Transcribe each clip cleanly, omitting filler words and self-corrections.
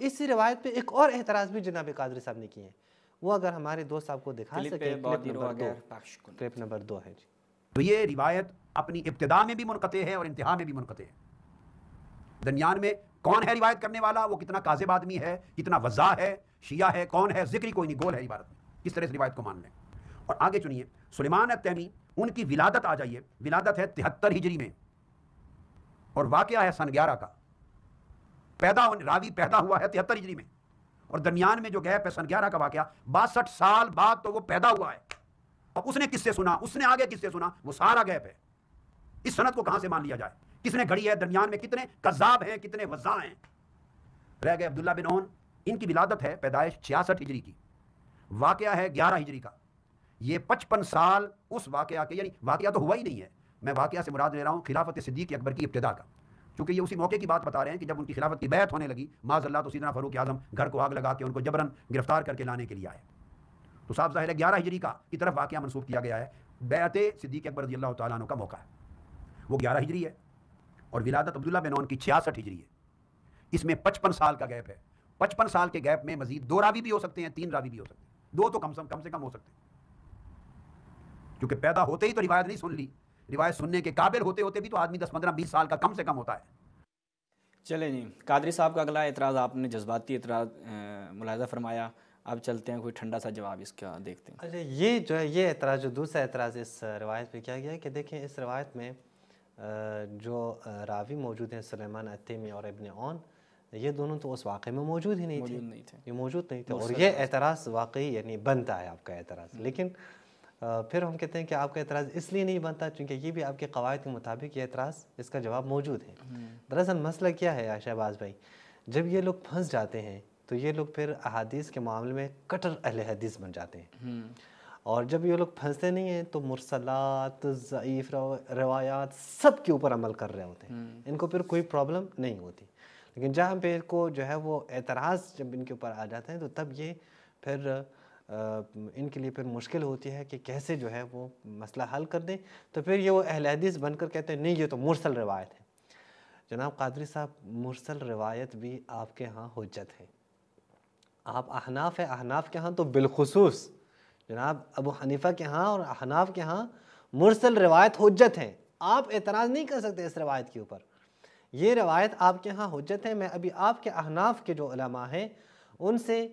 اسی روایت پہ ایک اور اعتراض بھی جناب قادری صاحب نے کیے ہیں، وہ اگر ہمارے دوست صاحب کو دکھا سکیں، کلپ نمبر 2 ہے جی۔ تو یہ روایت اپنی ابتدا میں بھی منقطع ہے اور انتہا میں بھی منقطع ہے۔ درمیان میں کون ہے روایت کرنے والا، وہ کتنا کاذب آدمی ہے، کتنا وضاح ہے، شیعہ ہے، کون ہے، ذکر ہی کوئی نہیں، گول ہے عبارت میں، کس طرح سے روایت کو مان لیں۔ اور آگے چنیے سلیمان التیمی، ان کی ولادت آ جائیے، ولادت ہے 73 ہجری میں اور واقعہ ہے سن 11 کا، راوی پیدا ہوا ہے 73 ہجری میں، اور درمیان میں جو گیپ ہے سن 11 کا واقعہ، 62 سال بعد تو وہ پیدا ہوا ہے، اور اس نے کس سے سنا، اس نے آگے کس سے سنا، وہ سارا گیپ ہے۔ اس سند کو کہاں سے مان لیا جائے، کس نے گھڑی ہے، درمیان میں کتنے کذاب ہیں، کتنے وضاح ہیں۔ رہ گئے عبداللہ بن اون، ان کی ولادت ہے پیدائش 66 ہجری کی، واقعہ ہے 11 ہجری کا۔ یہ 55 سال اس واقعہ کے، یعنی واقعہ تو ہوا ہی نہیں ہے، میں واقعہ سے مراد لے رہا ہوں خلافت صدیق اکبر کی ابتدا کا، کیونکہ یہ اسی موقع کی بات بتا رہے ہیں کہ جب ان کی خلافت کی بیعت ہونے لگی، معاذ اللہ تو سیدنا فاروق اعظم گھر کو آگ لگا کے ان کو جبرن گرفتار کر کے لانے کے لیے آئے، تو صاحب ظاہر ہے 11 ہجری کا کی طرف واقعہ منسوخ کیا گیا ہے۔ بیعت صدیق اکبر رضی اللہ تعالیٰ عنہ کا موقع ہے، وہ 11 ہجری ہے، اور ولادت عبداللہ بن اون کی 66 ہجری ہے، اس میں 55 سال کا گیپ ہے۔ 55 سال کے گیپ میں مزید 2 راوی بھی ہو سکتے ہیں، 3 راوی بھی ہو سکتے ہیں، 2 تو کم سے کم ہو سکتے ہیں، کیونکہ پیدا ہوتے ہی تو روایت نہیں سن لی، روایت سننے کے قابل ہوتے ہوتے بھی تو آدمی 10 15 20 سال کا کم سے کم ہوتا ہے۔ چلیں جی، قادری صاحب کا اگلا اعتراض، آپ نے جذباتی اعتراض ملاحظہ فرمایا، اب چلتے ہیں کوئی ٹھنڈا سا جواب اس کا دیکھتے ہیں۔ اچھا، یہ جو ہے یہ اعتراض، جو دوسرا اعتراض اس روایت پہ کیا گیا ہے کہ دیکھیں اس روایت میں جو راوی موجود ہیں سلیمان التیمی اور ابن اون، یہ دونوں تو اس واقعے میں موجود ہی نہیں تھے، یہ موجود نہیں تھے، اور یہ اعتراض واقعی یعنی بنتا ہے آپ کا اعتراض، لیکن پھر ہم کہتے ہیں کہ آپ کا اعتراض اس لیے نہیں بنتا چونکہ یہ بھی آپ کے قواعد کے مطابق یہ اعتراض، اس کا جواب موجود ہے۔ دراصل مسئلہ کیا ہے شہباز بھائی، جب یہ لوگ پھنس جاتے ہیں تو یہ لوگ پھر احادیث کے معاملے میں کٹر اہل حدیث بن جاتے ہیں، اور جب یہ لوگ پھنستے نہیں ہیں تو مرسلات، ضعیف روایات سب کے اوپر عمل کر رہے ہوتے ہیں، ان کو پھر کوئی پرابلم نہیں ہوتی، لیکن جہاں پہ ان کو جو ہے وہ اعتراض جب ان کے اوپر آ جاتے ہیں تو تب یہ پھر ان کے لیے پھر مشکل ہوتی ہے کہ کیسے جو ہے وہ مسئلہ حل کر دیں، تو پھر یہ وہ اہل حدیث بن کر کہتے ہیں نہیں یہ تو مرسل روایت ہے۔ جناب قادری صاحب، مرسل روایت بھی آپ کے ہاں حجت ہے، آپ احناف ہیں، احناف کے ہاں تو بالخصوص، جناب ابو حنیفہ کے ہاں اور احناف کے ہاں مرسل روایت حجت ہے، آپ اعتراض نہیں کر سکتے اس روایت کے اوپر، یہ روایت آپ کے ہاں حجت ہے۔ میں ابھی آپ کے احناف کے جو علماء ہیں ان سے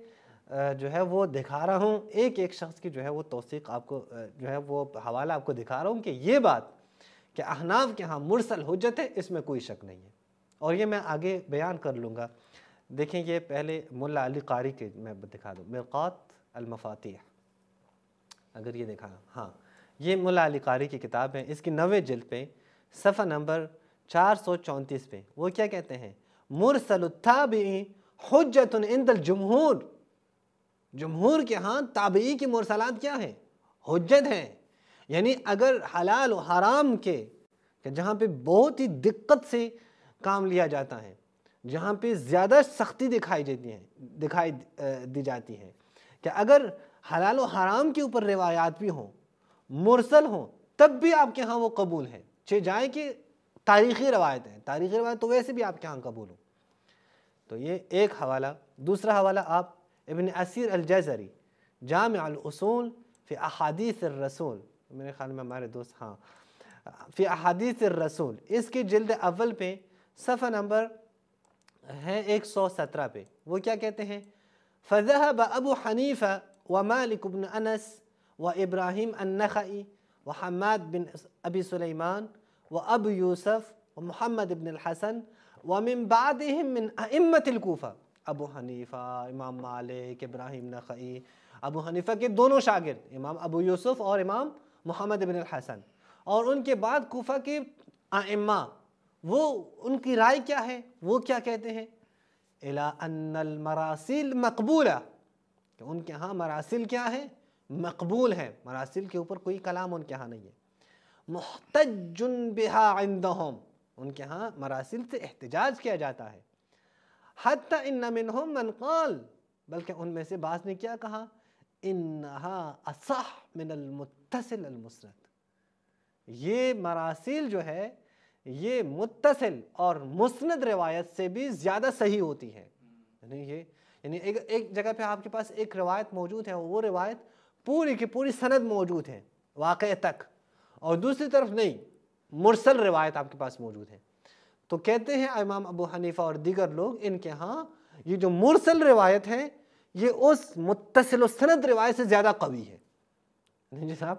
جو ہے وہ دکھا رہا ہوں، ایک ایک شخص کی جو ہے وہ توثیق آپ کو جو ہے وہ حوالہ آپ کو دکھا رہا ہوں کہ یہ بات کہ احناف کے ہاں مرسل حجت ہے، اس میں کوئی شک نہیں ہے، اور یہ میں آگے بیان کر لوں گا۔ دیکھیں یہ پہلے ملا علی قاری کے میں دکھا دوں، مرقات المفاتیح، اگر یہ دکھا، ہاں یہ ملا علی قاری کی کتاب ہے، اس کی 9ویں جلد پہ صفحہ نمبر 434 پہ وہ کیا کہتے ہیں، مرسل التابعی حجت عند الجمہور، جمہور کے ہاں تابعی کی مرسلات کیا ہیں، حجت ہیں، یعنی اگر حلال و حرام کے کہ جہاں پہ بہت ہی دقت سے کام لیا جاتا ہے، جہاں پہ زیادہ سختی دکھائی دی جاتی ہے، کہ اگر حلال و حرام کے اوپر روایات بھی ہوں، مرسل ہوں، تب بھی آپ کے ہاں وہ قبول ہے، چہ جائے کہ تاریخی روایت ہے، تاریخی روایت تو ویسے بھی آپ کے ہاں قبول ہو۔ تو یہ ایک حوالہ۔ دوسرا حوالہ آپ ابن اسیر الجزری، جامع الاصول فی احادیث الرسول، میرے خیال میں ہمارے دوست، ہاں فی احادیث الرسول، اس کی جلد اول پہ صفحہ نمبر ہے 117 پہ وہ کیا کہتے ہیں، فَذَهَبَ أَبُو حَنِيفَةَ وَمَالِكُ بْنُ أَنَسَ وَإِبْرَاهِيمُ النَّخَعِي وَحَمَّاد بن أبي سليمان وأبو يوسف ومحمد بن الحسن ومن بعدهم من أئمة الكوفة، ابو حنیفہ، امام مالک، ابراہیم نخعی، ابو حنیفہ کے دونوں شاگرد امام ابو یوسف اور امام محمد بن الحسن، اور ان کے بعد کوفہ کے ائمہ، وہ ان کی رائے کیا ہے، وہ کیا کہتے ہیں، الا ان المراسیل مقبولہ، کہ ان کے ہاں مراسل کیا ہے، مقبول ہے، مراسل کے اوپر کوئی کلام ان کے ہاں نہیں ہے، محتج بہا عندہم، ان کے ہاں مراسل سے احتجاج کیا جاتا ہے، حتی ان منہم من قال، بلکہ ان میں سے بعض نے کیا کہا، انہا اصح من المتصل المسند، یہ مراسل جو ہے یہ متصل اور مسند روایت سے بھی زیادہ صحیح ہوتی ہے، یعنی ایک جگہ پہ آپ کے پاس ایک روایت موجود ہے، وہ روایت پوری کی پوری سند موجود ہے واقعہ تک، اور دوسری طرف نہیں، مرسل روایت آپ کے پاس موجود ہے. تو کہتے ہیں امام ابو حنیفہ اور دیگر لوگ ان کے ہاں یہ جو مرسل روایت ہے یہ اس متصل السند روایت سے زیادہ قوی ہے. جی صاحب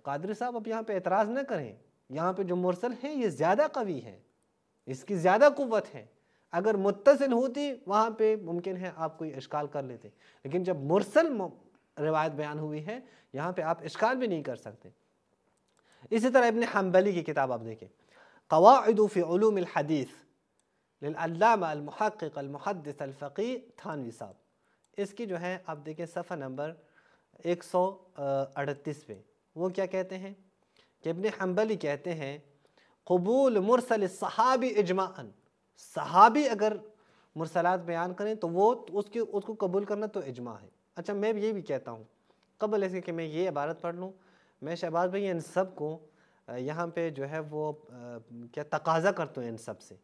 قادری صاحب اب یہاں پہ اعتراض نہ کریں، یہاں پہ جو مرسل ہے یہ زیادہ قوی ہے، اس کی زیادہ قوت ہے. اگر متصل ہوتی وہاں پہ ممکن ہے آپ کوئی اشکال کر لیتے، لیکن جب مرسل روایت بیان ہوئی ہے یہاں پہ آپ اشکال بھی نہیں کر سکتے. اسی طرح ابن حنبلی کی کتاب آپ دیکھیں، قواعد فی علوم الحدیث للعلامہ المحقق المحدث الفقی تھانوی صاحب، اس کی جو ہے آپ دیکھیں صفحہ نمبر 138 پہ وہ کیا کہتے ہیں کہ ابن حنبلی کہتے ہیں قبول مرسل الصحابی اجماعاً، صحابی اگر مرسلات بیان کریں تو وہ اس کو قبول کرنا تو اجماع ہے. اچھا میں یہ بھی کہتا ہوں قبل اس کے کہ میں یہ عبارت پڑھ لوں، میں شہباز بھائی ان سب کو یہاں پہ جو ہے وہ کیا تقاضا کرتا ہوں، ان سب سے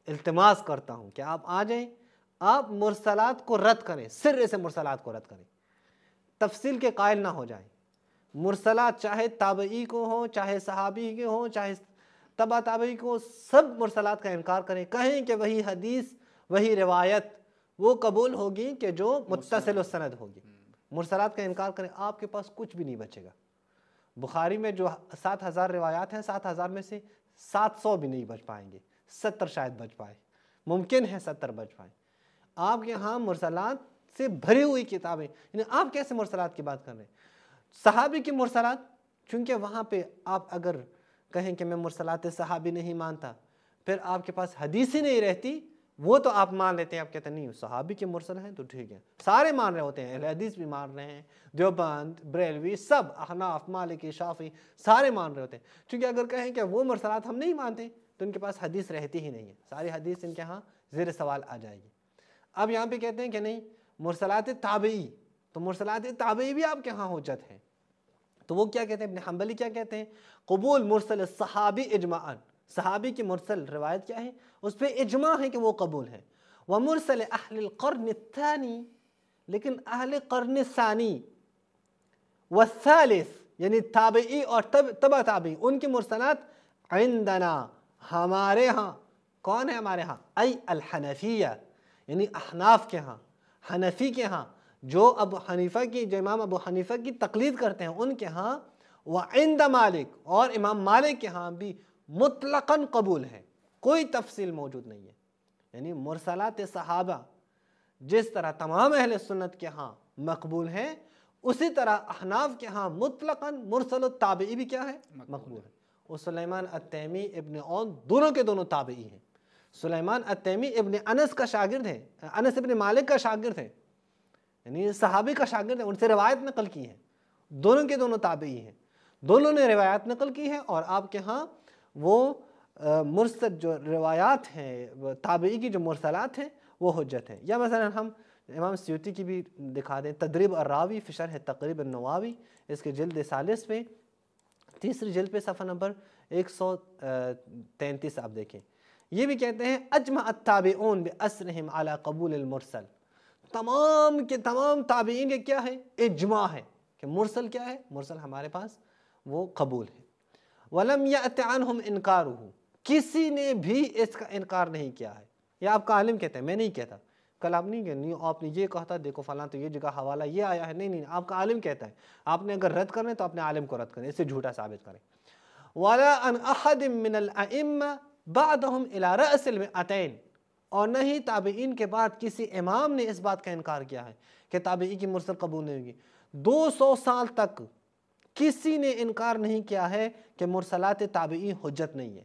التماس کرتا ہوں کہ آپ آ جائیں، آپ مرسلات کو رد کریں، سر سے مرسلات کو رد کریں، تفصیل کے قائل نہ ہو جائیں. مرسلات چاہے تابعی کو ہوں، چاہے صحابی کے ہوں، چاہے تبع تابعی کو، سب مرسلات کا انکار کریں، کہیں کہ وہی حدیث وہی روایت وہ قبول ہوگی کہ جو متصل السند ہوگی. مرسلات کا انکار کریں، آپ کے پاس کچھ بھی نہیں بچے گا. بخاری میں جو 7000 روایات ہیں، 7000 میں سے 700 بھی نہیں بچ پائیں گے، 70 شاید بچ پائے، ممکن ہے 70 بچ پائیں. آپ کے ہاں مرسلات سے بھری ہوئی کتابیں، یعنی آپ کیسے مرسلات کی بات کر رہے ہیں؟ صحابی کی مرسلات، چونکہ وہاں پہ آپ اگر کہیں کہ میں مرسلات صحابی نہیں مانتا، پھر آپ کے پاس حدیث ہی نہیں رہتی، وہ تو آپ مان لیتے ہیں، آپ کہتے ہیں نہیں صحابی کے مرسل ہیں تو ٹھیک ہے، سارے مان رہے ہوتے ہیں، اہل حدیث بھی مان رہے ہیں، دیوبند، بریلوی، سب، احناف، مالکی، شافعی، سارے مان رہے ہوتے ہیں. چونکہ اگر کہیں کہ وہ مرسلات ہم نہیں مانتے تو ان کے پاس حدیث رہتی ہی نہیں ہے، ساری حدیث ان کے ہاں زیر سوال آ جائے گی. اب یہاں پہ کہتے ہیں کہ نہیں مرسلات تابعی، تو مرسلات تابعی بھی آپ کے ہاں حجت ہے. تو وہ کیا کہتے ہیں، ابن حنبلی کیا کہتے ہیں، قبول مرسل الصحابی اجماعاً، صحابی کی مرسل روایت کیا ہے، اس پہ اجماع ہے کہ وہ قبول ہے. ومرسل اہل القرن الثانی، لیکن اہل قرن ثانی والثالث یعنی تابعی اور تبع تابعی، ان کی مرسلات عندنا ہمارے ہاں، کون ہے ہمارے ہاں، ای الحنفیہ یعنی احناف کے ہاں، حنفی کے ہاں، جو امام ابو حنیفہ کی تقلید کرتے ہیں ان کے ہاں، وعند مالک اور امام مالک کے ہاں بھی مطلقاً قبول ہے، کوئی تفصیل موجود نہیں ہے. یعنی مرسلات صحابہ جس طرح تمام اہل سنت کے ہاں مقبول ہیں، اسی طرح احناف کے ہاں مطلقاً مرسل التابعی بھی کیا ہے، مقبول ہے. اور سلیمان التیمی ابن عون دونوں کے دونوں تابعی ہیں. سلیمان التیمی ابن انس کا شاگرد ہے، انس ابن مالک کا شاگرد ہے، یعنی صحابی کا شاگرد ہے، ان سے روایت نقل کی ہے، دونوں کے دونوں تابعی ہیں، دونوں نے روایت نقل کی ہے. اور آپ کے ہاں وہ مرسل جو روایات ہیں تابعی کی جو مرسلات ہیں وہ حجت ہیں. یا مثلا ہم امام سیوطی کی بھی دکھا دیں، تدریب الراوی فی شرح تقریب النواوی، اس کے جلد 40 پہ، تیسری جلد پہ صفحہ نمبر 133 آپ دیکھیں. یہ بھی کہتے ہیں اجمع التابعون باسرہم علی قبول المرسل، تمام کے تمام تابعین کے کیا ہے، اجماع ہے کہ مرسل کیا ہے، مرسل ہمارے پاس وہ قبول ہے. ولم یأت عنہم انکارہ، کسی نے بھی اس کا انکار نہیں کیا ہے. یا آپ کا عالم کہتا ہے، میں نہیں کہتا، کل آپ نہیں کہتے آپ نے یہ کہا تھا، دیکھو فلاں تو یہ جگہ حوالہ یہ آیا ہے، نہیں نہیں، آپ کا عالم کہتا ہے. آپ نے اگر رد کرنا تو اپنے عالم کو رد کریں، اسے جھوٹا ثابت کریں. ولا عن احد من الائمہ بعدهم الى رأس المئتین، اور نہیں تابعین کے بعد کسی امام نے اس بات کا انکار کیا ہے کہ تابعی کی مرسل قبول نہیں ہوگی. 200 سال تک کسی نے انکار نہیں کیا ہے کہ مرسلات تابعی حجت نہیں ہے.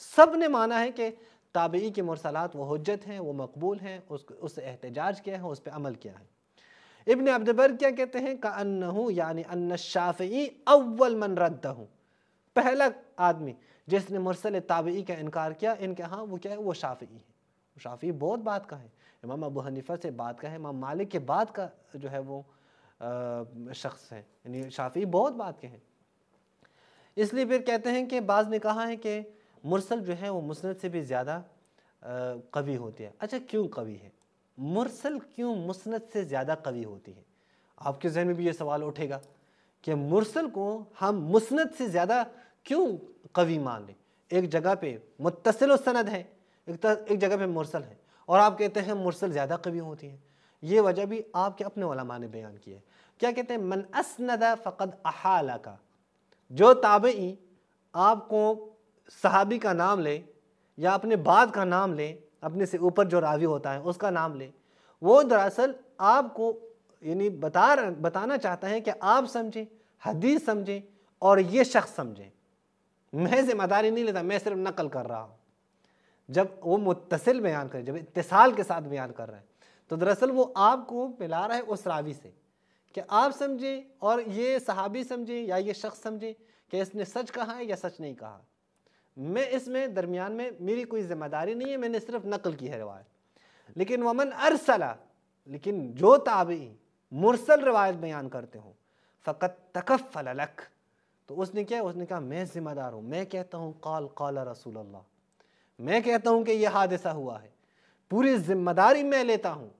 سب نے مانا ہے کہ تابعی کی مرسلات وہ حجت ہیں، وہ مقبول ہیں، اس سے احتجاج کیا ہے، اس پہ عمل کیا ہے. ابن عبد البر کیا کہتے ہیں، کأنہ یعنی ان الشافعی اول من ردہ، پہلا آدمی جس نے مرسل تابعی کا انکار کیا ان کے ہاں وہ کیا ہے، وہ شافعی ہے. شافعی بہت بات کا ہے، امام ابو حنیفہ سے بات کا ہے، امام مالک کے بعد کا جو ہے وہ شخص ہے، یعنی شافعی بہت بات کے ہیں. اس لیے پھر کہتے ہیں کہ بعض نے کہا ہے کہ مرسل جو ہے وہ مسند سے بھی زیادہ قوی ہوتی ہے. اچھا کیوں قوی ہے؟ مرسل کیوں مسند سے زیادہ قوی ہوتی ہے؟ آپ کے ذہن میں بھی یہ سوال اٹھے گا کہ مرسل کو ہم مسند سے زیادہ کیوں قوی مان لیں؟ ایک جگہ پہ متصل و سند ہے، ایک جگہ پہ مرسل ہے، اور آپ کہتے ہیں مرسل زیادہ قوی ہوتی ہیں۔ یہ وجہ بھی آپ کے اپنے علماء نے بیان کی ہے۔ کیا کہتے ہیں؟ من اسند فقد احالک، جو تابعی آپ کو صحابی کا نام لے یا اپنے بعد کا نام لے، اپنے سے اوپر جو راوی ہوتا ہے اس کا نام لے، وہ دراصل آپ کو یعنی بتانا چاہتا ہے کہ آپ سمجھیں، حدیث سمجھیں اور یہ شخص سمجھیں۔ میں ذمہ داری نہیں لیتا، میں صرف نقل کر رہا ہوں۔ جب وہ متصل بیان کرے، جب اتصال کے ساتھ بیان کر رہا ہے، تو دراصل وہ آپ کو ملا رہا ہے اس راوی سے کہ آپ سمجھیں اور یہ صحابی سمجھیں یا یہ شخص سمجھیں کہ اس نے سچ کہا ہے یا سچ نہیں کہا۔ میں اس میں درمیان میں میری کوئی ذمہ داری نہیں ہے، میں نے صرف نقل کی ہے روایت۔ لیکن ومن ارسلہ، لیکن جو تابعی مرسل روایت بیان کرتے ہوں، فقط تکفل لک، تو اس نے کیا؟ اس نے کہا میں ذمہ دار ہوں، میں کہتا ہوں قال قال رسول اللہ، میں کہتا ہوں کہ یہ حادثہ ہوا ہے، پوری ذمہ داری میں لیتا ہوں۔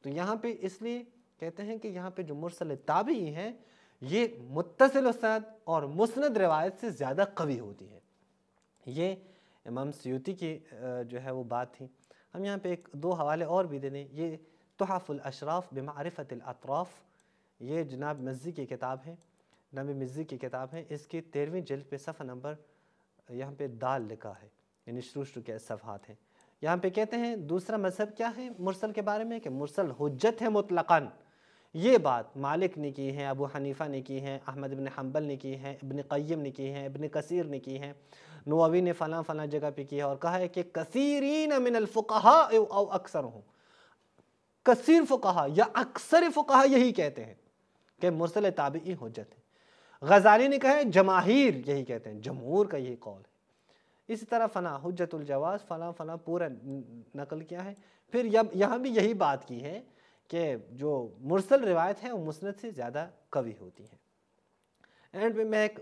تو یہاں پہ اس لیے کہتے ہیں کہ یہاں پہ جو مرسل تابعی ہیں یہ متصل سند اور مسند روایت سے زیادہ قوی ہوتی ہے۔ یہ امام سیوطی کی جو ہے وہ بات تھی۔ ہم یہاں پہ ایک دو حوالے اور بھی دے دیں۔ یہ تحف الاشراف بمعرفت الاطراف، یہ جناب مزی کی کتاب ہے، جناب مزی کی کتاب ہے، اس کی 13ویں جلد پہ صفحہ نمبر یہاں پہ دال لکھا ہے، یعنی شروع کے صفحات ہیں۔ یہاں پہ کہتے ہیں دوسرا مذہب کیا ہے مرسل کے بارے میں، کہ مرسل حجت ہے مطلقاً۔ یہ بات مالک نے کی ہے، ابو حنیفہ نے کی ہے، احمد بن حنبل نے کی ہے، ابن قیم نے کی ہے، ابن کثیر نے کی ہے، نووی نے فلاں فلاں جگہ پہ کی ہے، اور کہا ہے کہ کثیرین من الفقہاء او اکثرہم، کثیر فقہا یا اکثر فقہا یہی کہتے ہیں کہ مرسل تابعی حجت ہے۔ غزالی نے کہا ہے جماہیر یہی کہتے ہیں، جمہور کا یہی قول ہے۔ اسی طرح فلاں حجت الجواز فلاں فلاں پورا نقل کیا ہے۔ پھر یہاں بھی یہی بات کی ہے کہ جو مرسل روایت ہے وہ مسند سے زیادہ قوی ہوتی ہے۔ اینڈ میں ایک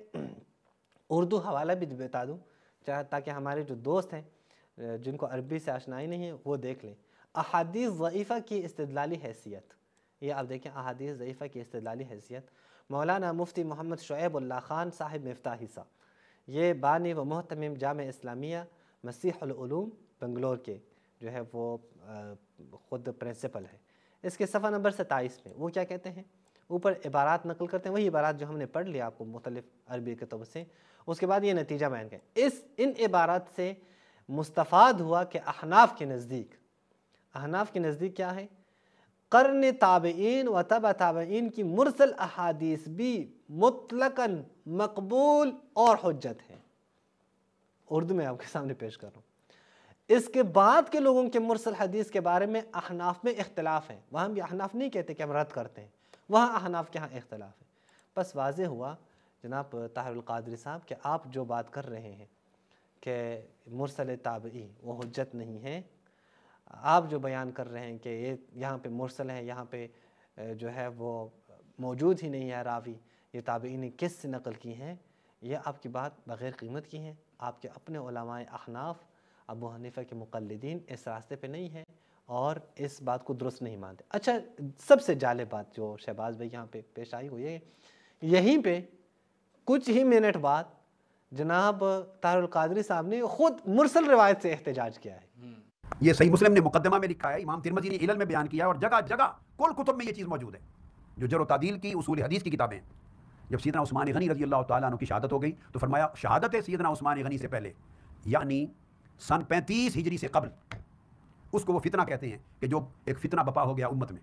اردو حوالہ بھی بتا دوں تاکہ ہمارے جو دوست ہیں جن کو عربی سے آشنائی نہیں ہے وہ دیکھ لیں۔ احادیث ضعیفہ کی استدلالی حیثیت، یہ آپ دیکھیں احادیث ضعیفہ کی استدلالی حیثیت، مولانا مفتی محمد شعیب اللہ خان صاحب مفتاحی صاحب، یہ بانی و محتمم جامع اسلامیہ مسیح العلوم بنگلور کے جو ہے وہ خود پرنسپل ہے۔ اس کے صفحہ نمبر 27 میں وہ کیا کہتے ہیں، اوپر عبارات نقل کرتے ہیں، وہی عبارات جو ہم نے پڑھ لیا آپ کو مختلف عربی کتب سے۔ اس کے بعد یہ نتیجہ بیان کریں، ان عبارات سے مستفاد ہوا کہ احناف کے نزدیک کیا ہے، قرن تابعین و تبع تابعین کی مرسل احادیث بھی مطلقاً مقبول اور حجت ہے۔ اردو میں آپ کے سامنے پیش کر رہا ہوں۔ اس کے بعد کے لوگوں کے مرسل حدیث کے بارے میں احناف میں اختلاف ہے، وہاں بھی احناف نہیں کہتے کہ ہم رد کرتے ہیں، وہاں احناف کے ہاں اختلاف ہے۔ بس واضح ہوا جناب طاہر القادری صاحب کہ آپ جو بات کر رہے ہیں کہ مرسل تابعی وہ حجت نہیں ہے، آپ جو بیان کر رہے ہیں کہ یہ یہاں پہ مرسل ہے، یہاں پہ جو ہے وہ موجود ہی نہیں ہے راوی، یہ تابعی نے کس سے نقل کی ہیں، یہ آپ کی بات بغیر قیمت کی ہیں۔ آپ کے اپنے علماء احناف ابو حنیفہ کے مقلدین اس راستے پہ نہیں ہیں اور اس بات کو درست نہیں مانتے۔ اچھا، سب سے جالب بات جو شہباز بھائی یہاں پہ پیش آئی ہوئی ہے، یہیں پہ کچھ ہی منٹ بعد جناب طاہر القادری صاحب نے خود مرسل روایت سے احتجاج کیا ہے۔ یہ صحیح مسلم نے مقدمہ میں لکھا ہے، امام ترمذی نے علل میں بیان کیا ہے، اور جگہ جگہ کل کتب میں یہ چیز موجود ہے، جو جرح و تعدیل کی اصول حدیث کی کتابیں۔ جب سیدنا عثمان غنی رضی اللہ تعالیٰ عنہ کی شہادت ہو گئی تو فرمایا شہادت سیدنا عثمان غنی سے پہلے، یعنی سن 35 ہجری سے قبل، اس کو وہ فتنہ کہتے ہیں کہ جو ایک فتنہ بپا ہو گیا امت میں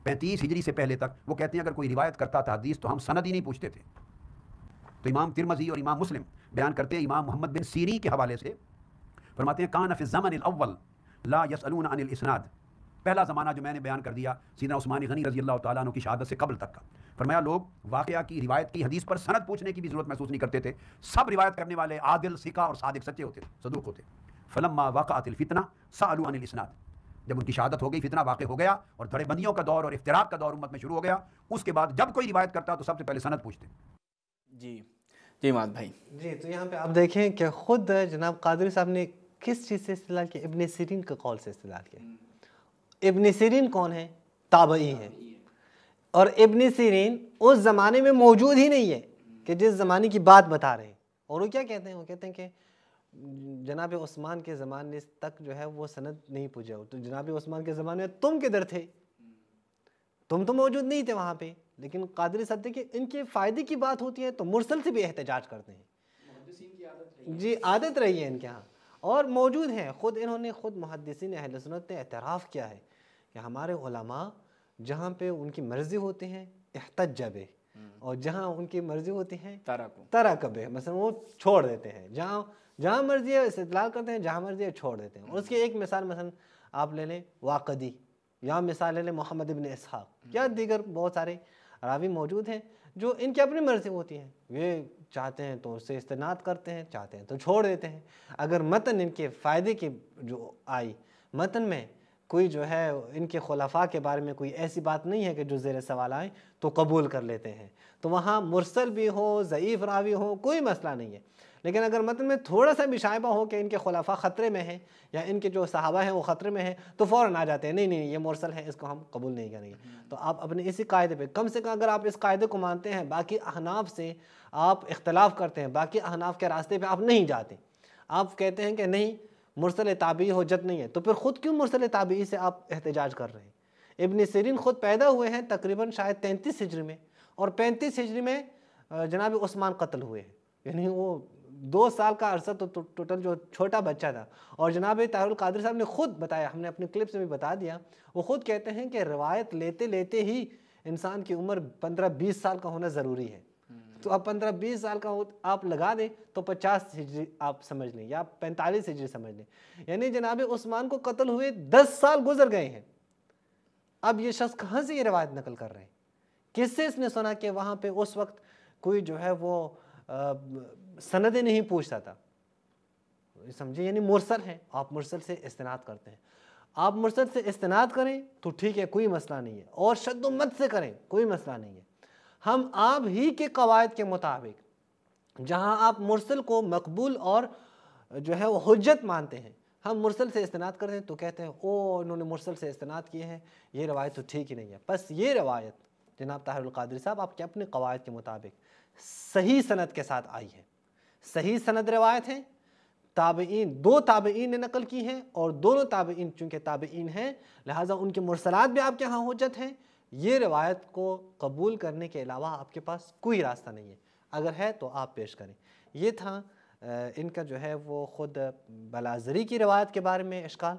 35 ہجری سے پہلے تک، وہ کہتے ہیں اگر کوئی روایت کرتا تھا حدیث تو ہم سند ہی نہیں پوچھتے تھے۔ تو امام ترمذی اور امام مسلم بیان کرتے ہیں امام محمد بن سیرین کے حوالے سے، فرماتے ہیں کان فی الزمن الاول لا یسألون عن الاسناد، پہلا زمانہ جو میں نے بیان کر دیا سیدنا عثمان غنی رضی اللہ تعالیٰ عنہ کی شہادت سے قبل تک کا، فرمایا لوگ واقعہ کی روایت کی حدیث پر سند پوچھنے کی بھی ضرورت محسوس نہیں کرتے تھے، سب روایت کرنے والے عادل ثقہ اور صادق سچے ہوتے، صدوق ہوتے۔ فلما وقعت الفتنہ سألوا عن الاسناد، جب ان کی شہادت ہو گئی، فتنہ واقع ہو گیا اور دھڑے بندیوں کا دور اور افتراق کا دور امت میں شروع ہو گیا، اس کے بعد جب کوئی روایت کرتا تو سب سے پہلے سند پوچھتے۔ جی ماد بھائی جی، تو یہاں پہ آپ دیکھیں کہ خود جناب قادری صاحب نے کس چیز سے استدلال کیا، ابن سیرین کے قول سے استدلال کیا۔ ابن سیرین کون ہے؟ تابعی ہے، اور ابن سیرین اس زمانے میں موجود ہی نہیں ہے کہ جس زمانے کی بات بتا رہے ہیں۔ اور وہ کیا کہتے ہیں؟ وہ کہتے ہیں کہ جناب عثمان کے زمانے تک جو ہے وہ سند نہیں پہنچا، تو جناب عثمان کے زمانے میں تم کدھر تھے؟ تم تو موجود نہیں تھے وہاں پہ۔ لیکن قادری صاحب کہ ان کے فائدے کی بات ہوتی ہے تو مرسل سے بھی احتجاج کرتے ہیں، جی عادت رہی ہے ان کے ہاں، اور موجود ہیں۔ انہوں نے محدثین اہل سنت نے اعتراف کیا ہے کہ ہمارے علماء جہاں پہ ان کی مرضی ہوتی ہیں احتج بہ، اور جہاں ان کی مرضی ہوتی ہیں ترک بہ، مثلا وہ چھوڑ دیتے ہیں، جہاں مرضی ہے استدلال کرتے ہیں، جہاں مرضی ہے چھوڑ دیتے ہیں۔ اور اس کی ایک مثال مثلا آپ لے لیں واقدی، یا مثال لے لیں محمد ابن اسحاق، یا دیگر بہت سارے راوی موجود ہیں جو ان کی اپنی مرضی ہوتی ہے، یہ چاہتے ہیں تو اس سے استناد کرتے ہیں، چاہتے ہیں تو چھوڑ دیتے ہیں۔ اگر متن ان کے فائدے کی جو آئی، متن میں کوئی جو ہے ان کے خلفاء کے بارے میں کوئی ایسی بات نہیں ہے کہ جو زیر سوال آئے، تو قبول کر لیتے ہیں۔ تو وہاں مرسل بھی ہو، ضعیف راوی ہو، کوئی مسئلہ نہیں ہے۔ لیکن اگر متن میں تھوڑا سا بھی شائبہ ہو کہ ان کے خلفاء خطرے میں ہیں یا ان کے جو صحابہ ہیں وہ خطرے میں ہیں، تو فوراً آ جاتے ہیں، نہیں یہ مرسل ہے، اس کو ہم قبول نہیں کریں گے۔ تو آپ اپنے اسی قاعدے پہ، کم سے کم اگر آپ اس قاعدے کو مانتے ہیں، باقی احناف سے آپ اختلاف کرتے ہیں، باقی احناف کے راستے پہ آپ نہیں جاتے، آپ کہتے ہیں کہ نہیں مرسل تابعی حجت نہیں ہے، تو پھر خود کیوں مرسل تابعی سے آپ احتجاج کر رہے ہیں؟ ابن سیرین خود پیدا ہوئے ہیں تقریباً شاید 33 ہجری میں، اور 35 ہجری میں جناب عثمان قتل ہوئے ہیں، یعنی وہ 2 سال کا عرصہ تو ٹوٹل جو چھوٹا بچہ تھا۔ اور جناب طاہر القادری صاحب نے خود بتایا، ہم نے اپنے کلپ سے بھی بتا دیا، وہ خود کہتے ہیں کہ روایت لیتے لیتے ہی انسان کی عمر 15-20 سال کا ہونا ضروری ہے۔ تو اب 15-20 سال کا آپ لگا دیں تو 50 ہجری آپ سمجھ لیں، یا 45 ہجری سمجھ لیں، یعنی جناب عثمان کو قتل ہوئے 10 سال گزر گئے ہیں۔ اب یہ شخص کہاں سے یہ روایت نقل کر رہے ہیں؟ کس سے اس نے سنا کہ وہاں پہ اس وقت کوئی جو ہے وہ سندیں نہیں پوچھتا تھا؟ سمجھے، یعنی مرسل ہیں، آپ مرسل سے استناد کرتے ہیں، آپ مرسل سے استناد کریں تو ٹھیک ہے، کوئی مسئلہ نہیں ہے، اور شد و مد سے کریں کوئی مسئلہ نہیں ہے۔ ہم آپ ہی کے قواعد کے مطابق جہاں آپ مرسل کو مقبول اور جو ہے وہ حجت مانتے ہیں، ہم مرسل سے استناد کرتے ہیں تو کہتے ہیں انہوں نے مرسل سے استناد کیے ہیں، یہ روایت تو ٹھیک ہی نہیں ہے۔ بس یہ روایت جناب طاہر القادری صاحب آپ کے اپنے قواعد کے مطابق صحیح سند کے ساتھ آئی ہے، صحیح سند روایت ہے، تابعین 2 تابعین نے نقل کی ہیں، اور دونوں تابعین چونکہ تابعین ہیں لہٰذا ان کے مرسلات بھی آپ کے ہاں حجت ہیں۔ یہ روایت کو قبول کرنے کے علاوہ آپ کے پاس کوئی راستہ نہیں ہے، اگر ہے تو آپ پیش کریں۔ یہ تھا ان کا جو ہے وہ خود بلازری کی روایت کے بارے میں اشکال۔